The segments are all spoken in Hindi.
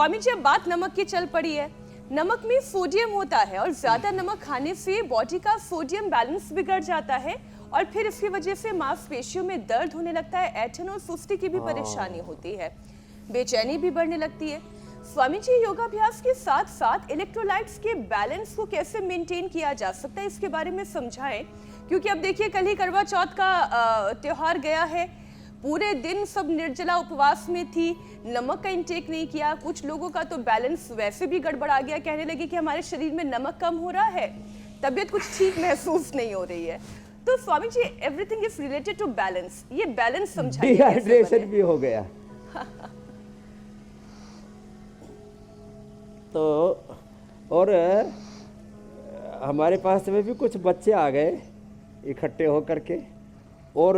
स्वामी जी, अब बात नमक की चल पड़ी है। नमक में सोडियम होता है और ज्यादा नमक खाने से बॉडी का सोडियम बैलेंस बिगड़ जाता है और फिर इसकी वजह से मांसपेशियों में दर्द होने लगता है, ऐंठन और सुस्ती की भी परेशानी होती है, बेचैनी भी बढ़ने लगती है। स्वामी जी, योगाभ्यास के साथ साथ इलेक्ट्रोलाइट्स के बैलेंस को कैसे मेंटेन किया जा सकता है, इसके बारे में समझाएं। क्योंकि अब देखिए, कल ही करवा चौथ का त्योहार गया है, पूरे दिन सब निर्जला उपवास में थी, नमक का इंटेक नहीं किया। कुछ लोगों का तो बैलेंस वैसे भी गड़बड़ा गया, कहने लगे कि हमारे शरीर में नमक कम हो रहा है, तबीयत कुछ ठीक महसूस नहीं हो रही है। तो Swami ji, everything is related to balance, ये बैलेंस समझाइए। डिहाइड्रेशन भी हो गया। तो और हमारे पास में भी कुछ बच्चे आ गए इकट्ठे होकर के, और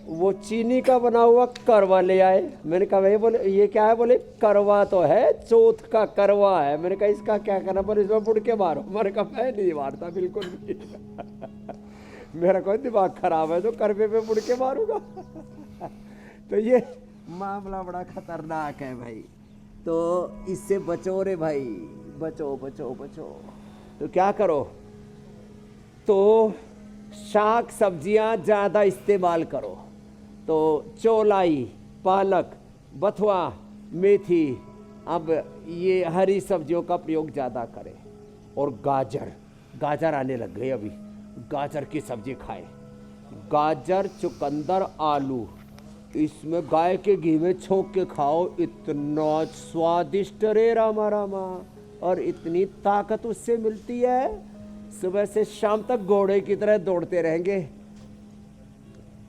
वो चीनी का बना हुआ करवा ले आए। मैंने कहा भाई, बोले ये क्या है? बोले करवा तो है, चौथ का करवा है। मैंने कहा इसका क्या करना? बोले इसमें बुड़ के मारो। मैंने कहा मैं नहीं मारता, बिल्कुल नहीं। मेरा कोई दिमाग खराब है तो करवे पे बुड़ के मारूंगा। तो ये मामला बड़ा खतरनाक है भाई, तो इससे बचो रे भाई, बचो बचो बचो। तो क्या करो? तो शाक सब्जियां ज़्यादा इस्तेमाल करो। तो चौलाई, पालक, बथुआ, मेथी, अब ये हरी सब्जियों का प्रयोग ज़्यादा करें। और गाजर आने लग गए, अभी गाजर की सब्जी खाएं। गाजर, चुकंदर, आलू, इसमें गाय के घी में छोंक के खाओ, इतना स्वादिष्ट रे रामा रामा, और इतनी ताकत उससे मिलती है, सुबह से शाम तक घोड़े की तरह दौड़ते रहेंगे।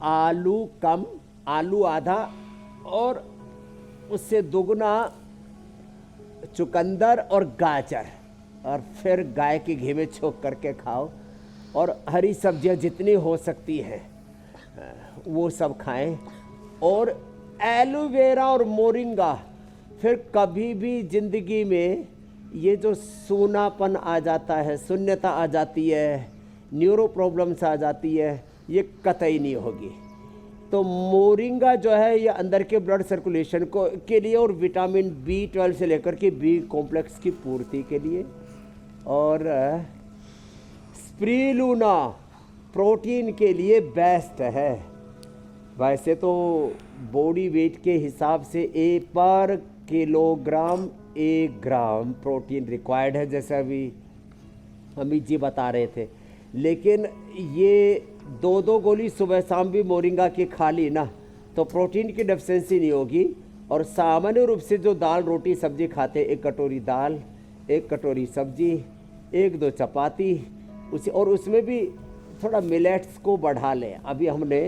आलू कम, आलू आधा, और उससे दुगना चुकंदर और गाजर, और फिर गाय के घी में छोंक करके खाओ। और हरी सब्जियां जितनी हो सकती हैं वो सब खाएं। और एलोवेरा और मोरिंगा, फिर कभी भी जिंदगी में ये जो सूनापन आ जाता है, शून्यता आ जाती है, न्यूरो प्रॉब्लम्स आ जाती है, ये कतई नहीं होगी। तो मोरिंगा जो है ये अंदर के ब्लड सर्कुलेशन को के लिए, और विटामिन B12 से लेकर के B कॉम्प्लेक्स की पूर्ति के लिए, और स्प्रिलुना प्रोटीन के लिए बेस्ट है। वैसे तो बॉडी वेट के हिसाब से पर किलोग्राम 1 ग्राम प्रोटीन रिक्वायर्ड है, जैसे अभी अमित जी बता रहे थे। लेकिन ये 2-2 गोली सुबह शाम भी मोरिंगा की खा ली ना, तो प्रोटीन की डेफिशिएंसी नहीं होगी। और सामान्य रूप से जो दाल रोटी सब्जी खाते, 1 कटोरी दाल, 1 कटोरी सब्जी, 1-2 चपाती, उसी, और उसमें भी थोड़ा मिलेट्स को बढ़ा लें। अभी हमने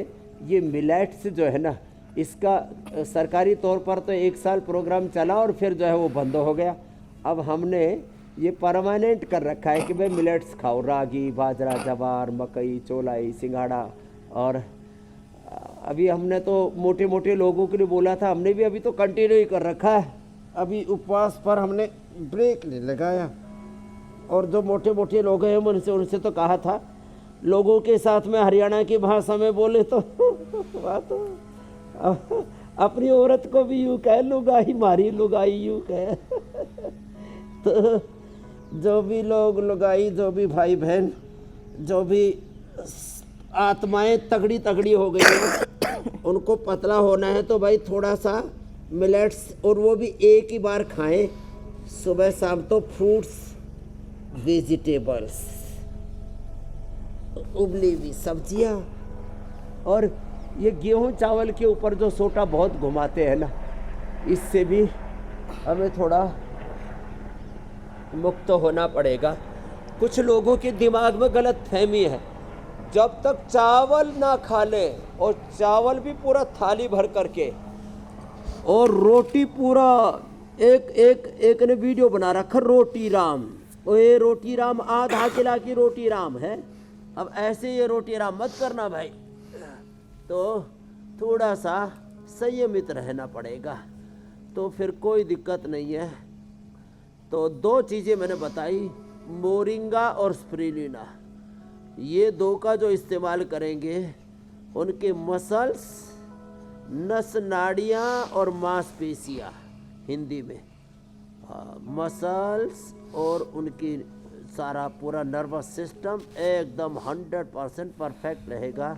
ये मिलेट्स जो है ना, इसका सरकारी तौर पर तो 1 साल प्रोग्राम चला और फिर जो है वो बंद हो गया। अब हमने ये परमानेंट कर रखा है कि भाई मिलेट्स खाओ, रागी, बाजरा, जवार, मकई, चौलाई, सिंघाड़ा। और अभी हमने तो मोटे मोटे लोगों के लिए बोला था, हमने भी अभी तो कंटिन्यू ही कर रखा है। अभी उपवास पर हमने ब्रेक नहीं लगाया। और जो मोटे मोटे लोग हैं उनसे तो कहा था, लोगों के साथ में हरियाणा की भाषा में बोले तो बात अपनी औरत को भी यूँ कह, लुगाई मारी लुगाई यूँ कह। तो जो भी लोग लुगाई, जो भी भाई बहन, जो भी आत्माएं तगड़ी तगड़ी हो गई हैं, उनको पतला होना है तो भाई थोड़ा सा मिलेट्स, और वो भी एक ही बार खाएं सुबह शाम। तो फ्रूट्स, वेजिटेबल्स, उबली हुई सब्जियां, और ये गेहूं चावल के ऊपर जो सोटा बहुत घुमाते हैं ना, इससे भी हमें थोड़ा मुक्त होना पड़ेगा। कुछ लोगों के दिमाग में गलत फहमी है, जब तक चावल ना खा ले, और चावल भी पूरा थाली भर करके, और रोटी पूरा एक ने वीडियो बना रखा, रोटी राम, ये रोटी राम आधा किला की रोटी राम है। अब ऐसे ये रोटी राम मत करना भाई, तो थोड़ा सा संयमित रहना पड़ेगा, तो फिर कोई दिक्कत नहीं है। तो 2 चीज़ें मैंने बताई, मोरिंगा और स्प्रुलिना, ये 2 का जो इस्तेमाल करेंगे, उनके मसल्स, नस नाड़ियाँ और मांसपेशियाँ हिंदी में, मसल्स और उनकी सारा पूरा नर्वस सिस्टम एकदम 100% परफेक्ट रहेगा